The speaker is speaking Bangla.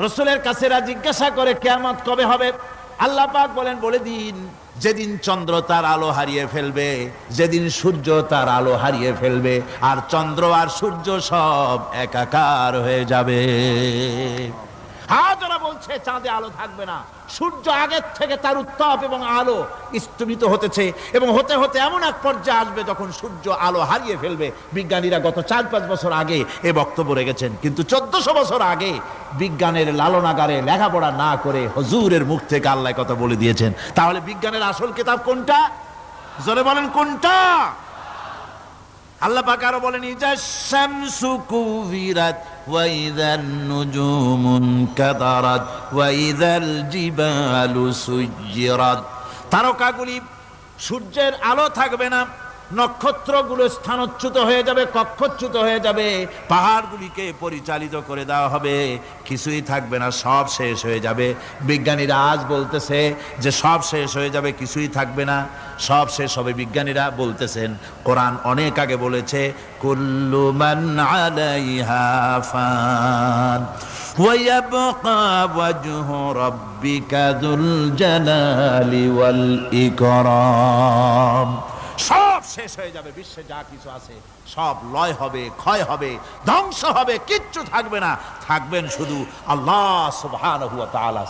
রাসূলের কাছে জিজ্ঞাসা করে কিয়ামত কবে হবে? আল্লাহ পাক বলেন, বলে দিন যেদিন চন্দ্র তার আলো হারিয়ে ফেলবে, যেদিন সূর্য তার আলো হারিয়ে ফেলবে, আর চন্দ্র আর সূর্য সব একাকার হয়ে যাবে। হাজারা বলছে চাঁদে আলো থাকবে না, সূর্য আগের থেকে তার উত্তাপ এবং আলো স্তমিত হতেছে, এবং হতে হতে এমন এক পর্যায়ে আসবে যখন সূর্য আলো হারিয়ে ফেলবে। বিজ্ঞানীরা গত 4-5 বছর আগে এ বক্তব্য রেখেছেন, কিন্তু 1400 বছর আগে বিজ্ঞানের লালনাগারে লেখাপড়া না করে হুজুরের মুখ থেকে আল্লাহ কথা বলে দিয়েছেন। তাহলে বিজ্ঞানের আসল কিতাব কোনটা? জোরে বলেন কোনটা? আল্লাহ পাক আরো বলেন, ইজা শামসু কুবিরাত ওয়া ইযান নুজুমুন কাদারাত ওয়া ইযাল জিবালু সুজ্জিরাত। তারকাগুলি, সূর্যের আলো থাকবে না, নক্ষত্রগুলো স্থানচ্যুত হয়ে যাবে, কক্ষচ্যুত হয়ে যাবে, পাহাড়গুলিকে পরিচালিত করে দেওয়া হবে, কিছুই থাকবে না, সব শেষ হয়ে যাবে। বিজ্ঞানীরা আজ বলতেছে যে সব শেষ হয়ে যাবে, কিছুই থাকবে না, সব শেষ হবে। বিজ্ঞানীরা বলতেছেন, কোরআন অনেক আগে বলেছে, কুল্লু মান আলাইহা ফান ওয়া ইয়াবকা ওয়াজহু রাব্বিকা যুল জালালি ওয়াল ইকরাম। সব শেষ হয়ে যাবে, বিশ্বে যা কিছু আছে সব লয় হবে, ক্ষয় হবে, ধ্বংস হবে, কিচ্ছু থাকবে না, থাকবেন শুধু আল্লাহ সুবহানাহু ওয়া তাআলা।